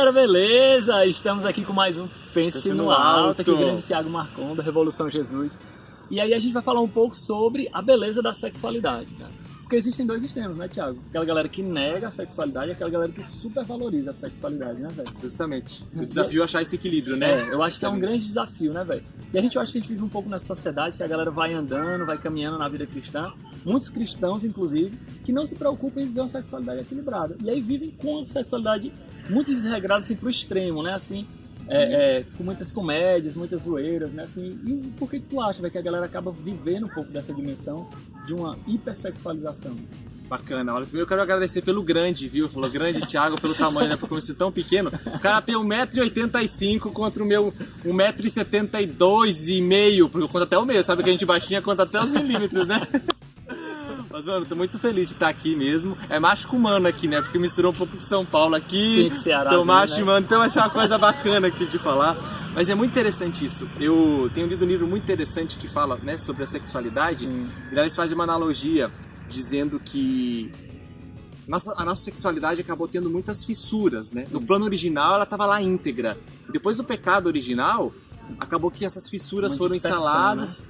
galera, beleza? Estamos aqui com mais um Pense no Alto, aqui o grande Thiago Marcon, da Revolução Jesus. E aí a gente vai falar um pouco sobre a beleza da sexualidade, cara. Porque existem dois extremos, né, Thiago? Aquela galera que nega a sexualidade e aquela galera que supervaloriza a sexualidade, né, velho? Justamente. O desafio é achar esse equilíbrio, né? Eu acho que é um grande desafio, né, velho? E a gente acha que a gente vive um pouco nessa sociedade que a galera vai andando, vai caminhando na vida cristã. Muitos cristãos, inclusive, que não se preocupam em viver uma sexualidade equilibrada. E aí vivem com a sexualidade muito desregrada, assim, pro extremo, né? Assim, com muitas comédias, muitas zoeiras, né? Assim, e por que tu acha, velho, que a galera acaba vivendo um pouco dessa dimensão de uma hipersexualização? Bacana. Olha, primeiro eu quero agradecer pelo grande, viu? Falou grande, Thiago, pelo tamanho, né? Porque eu ser tão pequeno. O cara tem 1,85 m contra o meu 1,72 m, porque eu conto até o meio, sabe que a gente baixinha conta até os milímetros, né? Mas, mano, tô muito feliz de estar aqui mesmo. É macho com mano aqui, né? Porque misturou um pouco de São Paulo aqui. Sim, que Ceará. Então, macho, né? mano. Então vai ser uma coisa bacana aqui de falar. Mas é muito interessante isso. Eu tenho lido um livro muito interessante que fala, né, sobre a sexualidade. E lá eles fazem uma analogia dizendo que a nossa sexualidade acabou tendo muitas fissuras, né? No plano original ela estava lá íntegra. E depois do pecado original, acabou que essas fissuras foram instaladas. Né?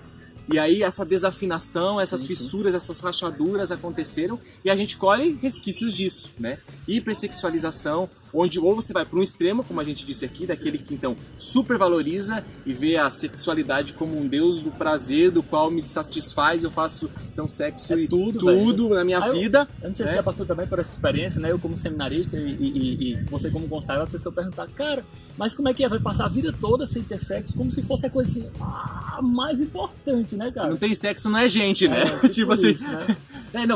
E aí essa desafinação, essas fissuras, essas rachaduras aconteceram e a gente colhe resquícios disso, né? Hipersexualização, onde ou você vai para um extremo, como a gente disse aqui, daquele que então supervaloriza e vê a sexualidade como um deus do prazer, do qual me satisfaz, eu faço então sexo e tudo na minha vida. Eu não sei se você já passou também por essa experiência, né? Eu como seminarista e você como consagrado, a pessoa perguntar, cara, mas como é que é? Vai passar a vida toda sem ter sexo, como se fosse a coisa assim, mais importante, né, cara? Se não tem sexo, não é gente, né? Tipo assim. Isso, né?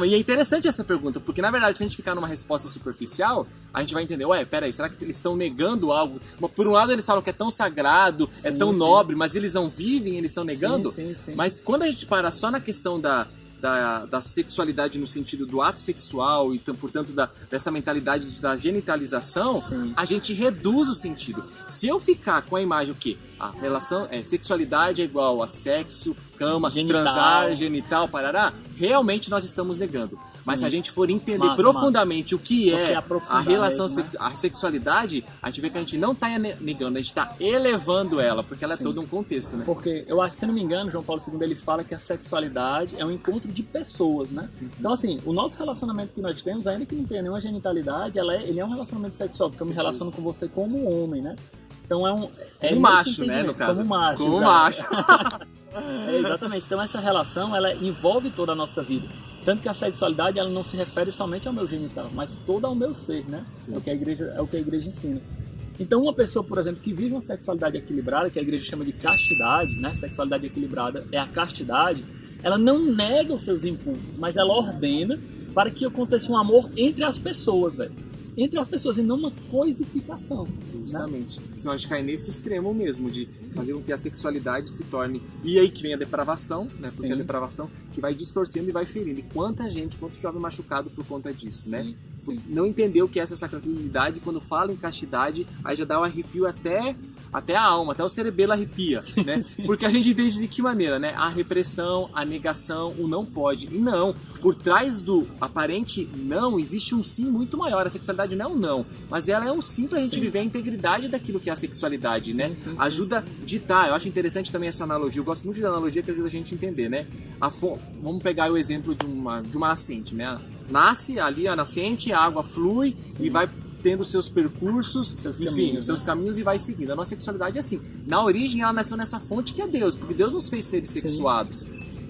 E é interessante essa pergunta, porque na verdade, se a gente ficar numa resposta superficial, a gente vai entender, peraí, será que eles estão negando algo? Por um lado eles falam que é tão sagrado, é tão nobre, mas eles não vivem, eles estão negando? Sim. Mas quando a gente para só na questão da sexualidade no sentido do ato sexual e, portanto, dessa mentalidade da genitalização, a gente reduz o sentido. Se eu ficar com a imagem o quê? A relação sexualidade é igual a sexo, cama, genital. Transar, genital, parará, realmente nós estamos negando. Mas se a gente for entender profundamente o que é a relação, mesmo, né? A sexualidade, a gente vê que a gente não está negando, a gente está elevando ela, porque ela é todo um contexto, né? Porque eu acho, se não me engano, João Paulo II, ele fala que a sexualidade é um encontro de pessoas, né? Então, assim, o nosso relacionamento que nós temos, ainda que não tenha nenhuma genitalidade, ele é um relacionamento sexual, porque eu me relaciono com você como um homem, né? Então um macho, né, no caso. Como macho. Como macho. Exatamente. Então essa relação, ela envolve toda a nossa vida. Tanto que a sexualidade, ela não se refere somente ao meu genital, mas todo ao meu ser, né? É o que a igreja ensina. Então uma pessoa, por exemplo, que vive uma sexualidade equilibrada, que a igreja chama de castidade, né? Sexualidade equilibrada é a castidade, ela não nega os seus impulsos, mas ela ordena para que aconteça um amor entre as pessoas, velho. Entre as pessoas, e não uma coisificação. Justamente. Né? Senão a gente cai nesse extremo mesmo, de fazer com que a sexualidade se torne... E aí que vem a depravação, né? Porque a depravação que vai distorcendo e vai ferindo. E quanto jovem machucado por conta disso, né? Não entender o que é essa sacralidade, quando fala em castidade, aí já dá um arrepio até a alma, até o cerebelo arrepia, né? Porque a gente entende de que maneira, né? A repressão, a negação, o não pode. E não, por trás do aparente não, existe um sim muito maior. A sexualidade não é um não, mas ela é um sim pra gente viver a integridade daquilo que é a sexualidade, né? Ajuda a ditar. Eu acho interessante também essa analogia. Eu gosto muito da analogia que ajuda a gente a entender, né? Vamos pegar o exemplo de uma nascente, né? Nasce ali a nascente, a água flui e vai tendo seus percursos, seus caminhos e vai seguindo. A nossa sexualidade é assim. Na origem ela nasceu nessa fonte que é Deus, porque Deus nos fez seres sexuados.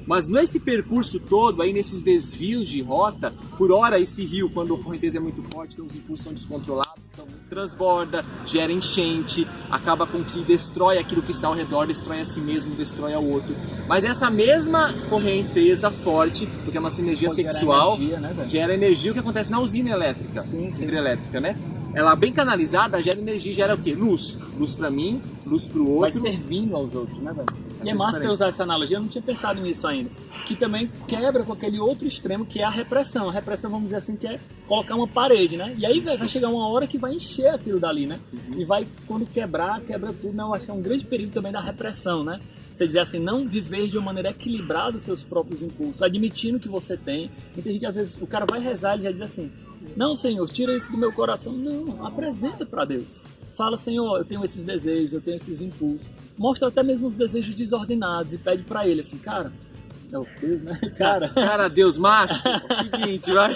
Mas nesse percurso todo, aí nesses desvios de rota, por hora esse rio, quando a correnteza é muito forte, então os impulsos são descontrolados, então transborda, gera enchente, acaba com que destrói aquilo que está ao redor, destrói a si mesmo, destrói ao outro. Mas essa mesma correnteza forte, porque a nossa energia sexual gera energia, o que acontece na usina elétrica, hidrelétrica, né? Ela bem canalizada, gera energia, gera o quê? Luz. Luz pra mim, luz pro outro. Vai servindo aos outros, né, velho? E é massa ter usar essa analogia, eu não tinha pensado nisso ainda. Que também quebra com aquele outro extremo que é a repressão. A repressão, vamos dizer assim, que é colocar uma parede, né? E aí vai chegar uma hora que vai encher aquilo dali, né? E vai, quando quebra tudo. Não, acho que é um grande perigo também da repressão, né? Você dizer assim, não viver de uma maneira equilibrada os seus próprios impulsos, admitindo que você tem. E tem gente que às vezes o cara vai rezar e já diz assim, não, Senhor, tira isso do meu coração. Não, apresenta para Deus. Fala, Senhor, eu tenho esses desejos, eu tenho esses impulsos. Mostra até mesmo os desejos desordenados e pede pra ele assim, cara... É o Deus, né? Cara, Deus, macho, é o seguinte, vai.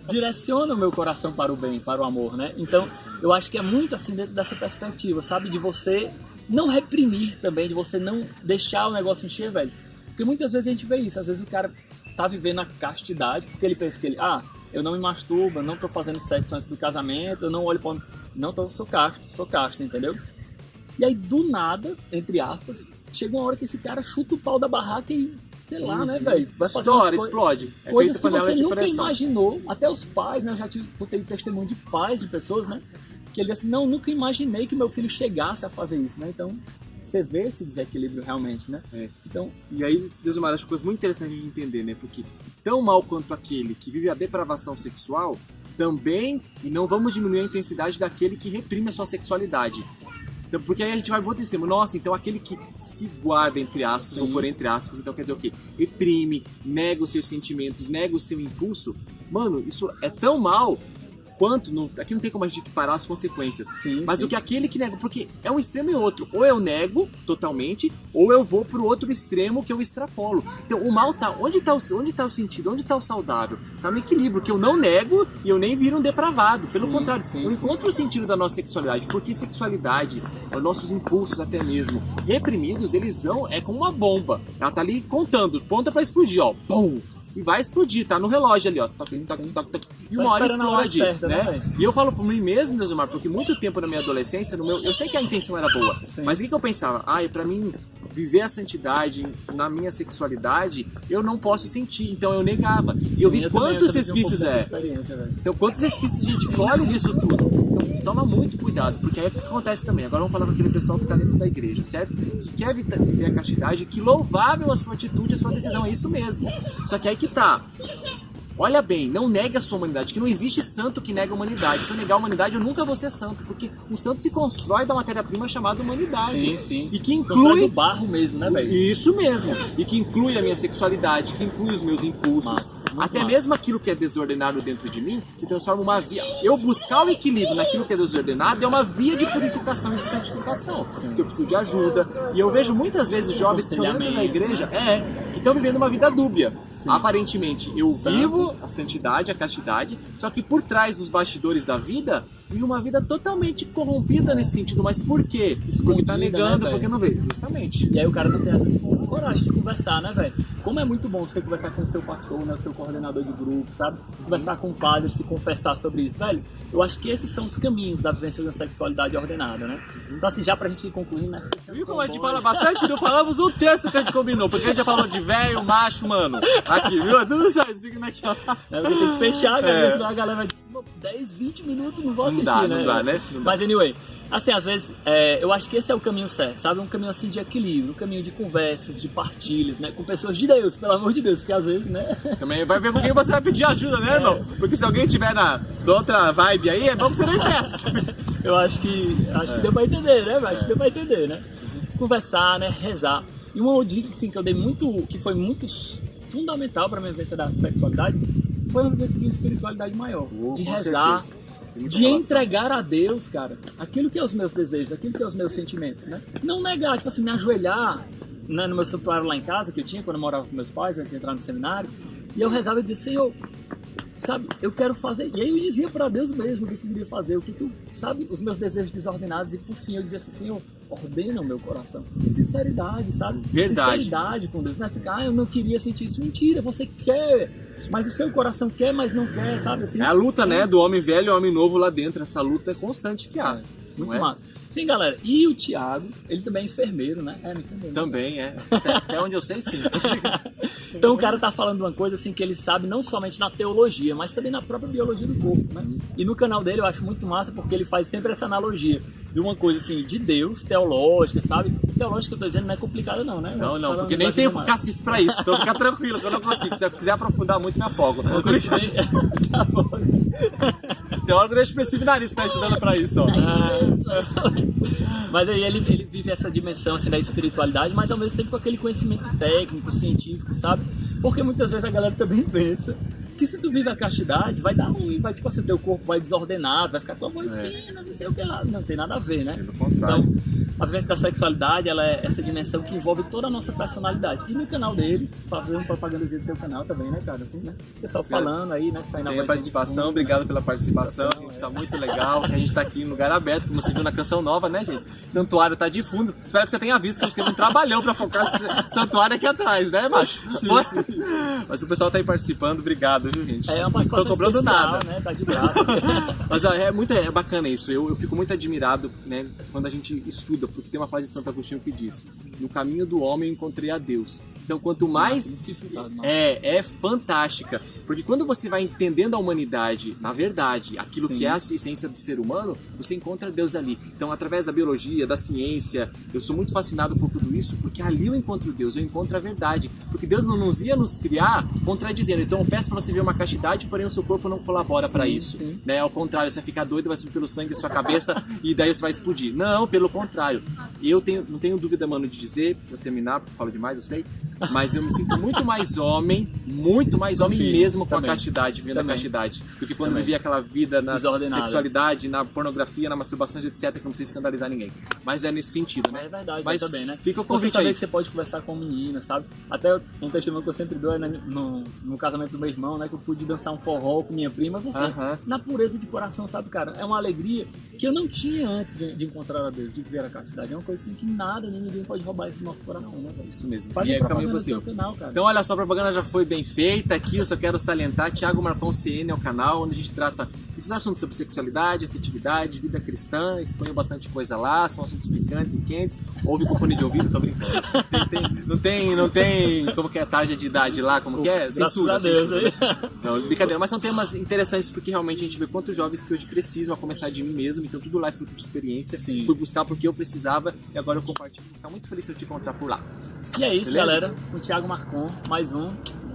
Direciona o meu coração para o bem, para o amor, né? Então, eu acho que é muito assim dentro dessa perspectiva, sabe? De você não reprimir também, de você não deixar o negócio encher, velho. Porque muitas vezes a gente vê isso, às vezes o cara tá vivendo a castidade, porque ele pensa que ele, eu não me masturbo, eu não tô fazendo sexo antes do casamento, eu não olho pra... Não, sou casto, entendeu? E aí, do nada, entre aspas, chega uma hora que esse cara chuta o pau da barraca e, sei lá, né, velho? Vai fazer explode. Coisas que você nunca imaginou, até os pais, né? Eu já tenho testemunho de pais, de pessoas, né? Que ele diz assim, não, nunca imaginei que meu filho chegasse a fazer isso, né? Então, você vê esse desequilíbrio realmente, né? Então... E aí, Deusmar, acho que coisa muito interessante de entender, né? Porque tão mal quanto aquele que vive a depravação sexual, também, e não vamos diminuir a intensidade daquele que reprime a sua sexualidade. Então, porque aí a gente vai pro outro extremo. Nossa, então aquele que se guarda, entre aspas, ou por entre aspas, então quer dizer o quê? Reprime, nega os seus sentimentos, nega o seu impulso. Mano, isso é tão mal quanto... Aqui não tem como a gente parar as consequências. Mas do que aquele que nega. Porque é um extremo e outro. Ou eu nego totalmente, ou eu vou pro outro extremo que eu extrapolo. Então o mal tá... Onde tá o sentido? Onde tá o saudável? Tá no equilíbrio, que eu não nego e eu nem viro um depravado. Pelo contrário, eu encontro o sentido da nossa sexualidade. Porque sexualidade, os nossos impulsos até mesmo, reprimidos, eles são... É como uma bomba. Ela tá ali contando, ponta pra explodir, ó. Pum! E vai explodir, tá no relógio ali, ó. E uma hora explode, certa, né? E eu falo por mim mesmo, Deusmar, porque muito tempo na minha adolescência, eu sei que a intenção era boa, mas o que eu pensava? Pra mim, viver a santidade na minha sexualidade, eu não posso sentir, então eu negava. E eu vi quantos resquícios Então, quantos resquícios a gente colhe disso tudo. Então, toma muito cuidado, porque aí é o que acontece também. Agora vamos falar para aquele pessoal que tá dentro da igreja, certo? Que quer viver a castidade, que louvável a sua atitude, a sua decisão, é isso mesmo. Só que aí que tá. Olha bem, não negue a sua humanidade, que não existe santo que nega a humanidade. Se eu negar a humanidade, eu nunca vou ser santo, porque o santo se constrói da matéria-prima chamada humanidade. Sim. E que inclui... do barro mesmo, né, velho? Isso mesmo. E que inclui a minha sexualidade, que inclui os meus impulsos. Até mesmo aquilo que é desordenado dentro de mim se transforma uma via. Eu buscar o equilíbrio naquilo que é desordenado é uma via de purificação e de santificação. Porque eu preciso de ajuda. E eu vejo muitas vezes jovens que estão dentro da igreja que estão vivendo uma vida dúbia. Aparentemente, eu vivo a santidade, a castidade, só que por trás dos bastidores da vida, vive uma vida totalmente corrompida nesse sentido. Mas por quê? Porque tá negando, porque não vê. Justamente. E aí o cara não tem às vezes coragem de conversar, né, velho? Como é muito bom você conversar com o seu pastor, né, o seu coordenador de grupo, sabe? Conversar com o padre, se confessar sobre isso, velho. Eu acho que esses são os caminhos da vivência da sexualidade ordenada, né? Então assim, já pra gente ir concluindo, né? Viu como a gente fala bastante? Não falamos um terço que a gente combinou, porque a gente já falou de velho, macho, mano. Aqui, viu? Tudo certo, aqui, ó. Porque tem que fechar, cara, senão a galera vai dizer, 10, 20 minutos não vou assistir, né? Não dá, né? Mas anyway, assim, às vezes, eu acho que esse é o caminho certo, sabe? Um caminho assim de equilíbrio, um caminho de conversas, de partilhas, né? Com pessoas de Deus, pelo amor de Deus, porque às vezes, né? Também vai ver com quem você vai pedir ajuda, né, irmão? Porque se alguém tiver da outra vibe aí, é bom que você nem peça. Eu acho que deu pra entender, né? Acho que deu pra entender, né? Conversar, né? Rezar. E uma dica assim, que eu dei que foi muito fundamental pra minha vivência da sexualidade, foi uma vivência de espiritualidade maior. De rezar, de entregar a Deus, cara, aquilo que é os meus desejos, aquilo que é os meus sentimentos, né? Não negar, tipo assim, me ajoelhar, né, no meu santuário lá em casa, que eu tinha quando eu morava com meus pais, antes de entrar no seminário, e eu rezava e dizia, Senhor, sabe, eu quero fazer, e aí eu dizia para Deus mesmo o que eu queria fazer, sabe, os meus desejos desordenados, e por fim eu dizia assim, Senhor, ordena o meu coração, sinceridade, sabe, verdade. Sinceridade com Deus, não é ficar, eu não queria sentir isso, mentira, você quer, mas o seu coração quer, mas não quer, sabe, assim. É a luta, né, do homem velho e homem novo lá dentro, essa luta é constante que há. Muito massa. Sim, galera. E o Thiago, ele também é enfermeiro, né? Enfermeiro. Também é. Até onde eu sei, sim. Então o cara tá falando uma coisa assim que ele sabe não somente na teologia, mas também na própria biologia do corpo, né? E no canal dele eu acho muito massa porque ele faz sempre essa analogia de uma coisa assim, de Deus, teológica, sabe? Teológica que eu tô dizendo não é complicada não, né? Não, porque nem tem cacife pra isso. Então fica tranquilo, que eu não consigo. Se eu quiser aprofundar muito, me afogo. Tá bom. Teólogo deixa o específico nariz, tá estudando pra isso, ó. Mas aí ele vive essa dimensão assim, da espiritualidade, mas ao mesmo tempo com aquele conhecimento técnico, científico, sabe? Porque muitas vezes a galera também pensa que se tu vive a castidade, vai dar ruim, vai tipo assim, teu corpo vai desordenado, vai ficar com a voz fina, não sei o que lá. Não tem nada a ver, né? Pelo contrário. Então, a vivência da sexualidade, ela é essa dimensão que envolve toda a nossa personalidade. E no canal dele, fazendo propagandazinha do teu canal também, né, cara? Assim, né? O pessoal falando aí, né? Saindo a participação, obrigado pela participação, gente, tá muito legal. A gente tá aqui em lugar aberto, como você viu na canção nova, né, gente? Santuário tá de fundo. Espero que você tenha visto que a gente teve um trabalhão pra focar esse santuário aqui atrás, né, macho? Sim. Mas o pessoal tá aí participando, obrigado, viu, gente? É uma participação Não tô cobrando especial, nada, né? Tá de graça. Mas ó, é bacana isso. Eu fico muito admirado, né, quando a gente estuda, porque tem uma frase de Santo Agostinho que diz: no caminho do homem eu encontrei a Deus. Então, quanto mais é fantástica, porque quando você vai entendendo a humanidade, na verdade, aquilo que é a essência do ser humano, você encontra Deus ali. Então, através da biologia, da ciência, eu sou muito fascinado por tudo isso, porque ali eu encontro Deus, eu encontro a verdade. Porque Deus não nos ia nos criar contradizendo. Então, eu peço para você ver uma castidade, porém o seu corpo não colabora para isso. Né? Ao contrário, você vai ficar doido, vai subir pelo sangue da sua cabeça e daí você vai explodir. Não, pelo contrário. Não tenho dúvida, mano, de dizer, pra terminar, porque eu falo demais, eu sei, mas eu me sinto muito mais homem mesmo com a castidade, vivendo a castidade, do que quando eu vivia aquela vida na sexualidade, na pornografia, na masturbação, etc, que não precisa escandalizar ninguém. Mas é nesse sentido, né? É verdade, mas também, né? Fica o convite você saber aí. que você pode conversar com menina, sabe? Até um testemunho que eu sempre dou é no casamento do meu irmão, né? Que eu pude dançar um forró com minha prima, você, na pureza de coração, sabe, cara? É uma alegria que eu não tinha antes de encontrar a Deus, de viver a castidade. É uma coisa assim que nada, nem ninguém pode roubar isso do nosso coração, né, velho? Isso mesmo. Faz e é caminho possível. Então, olha só, a propaganda já foi bem feita aqui. Eu só quero salientar: Thiago Marcon CN é o canal onde a gente trata esses assuntos sobre sexualidade, afetividade, vida cristã. Exponho bastante coisa lá, são assuntos picantes e quentes. Ouve com fone de ouvido, tô brincando. Não tem como que é tarja de idade lá, como que é? Censura. Não, brincadeira. Mas são temas interessantes porque realmente a gente vê quantos jovens que hoje precisam a começar de mim mesmo. Então tudo lá é fruto de experiência. Fui buscar porque eu precisava e agora eu compartilho. Vou ficar muito feliz se eu te encontrar por lá. E é isso, beleza? Galera. Com o Thiago Marcon, mais um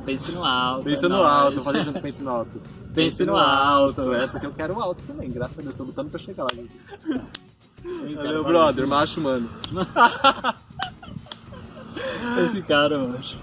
Pense no Alto. Pense no alto, vou fazer junto Pense no Alto. Pense no alto. É, porque eu quero o alto também, graças a Deus, tô lutando pra chegar lá, Jesus. Valeu, brother, macho, mano. Esse cara, macho.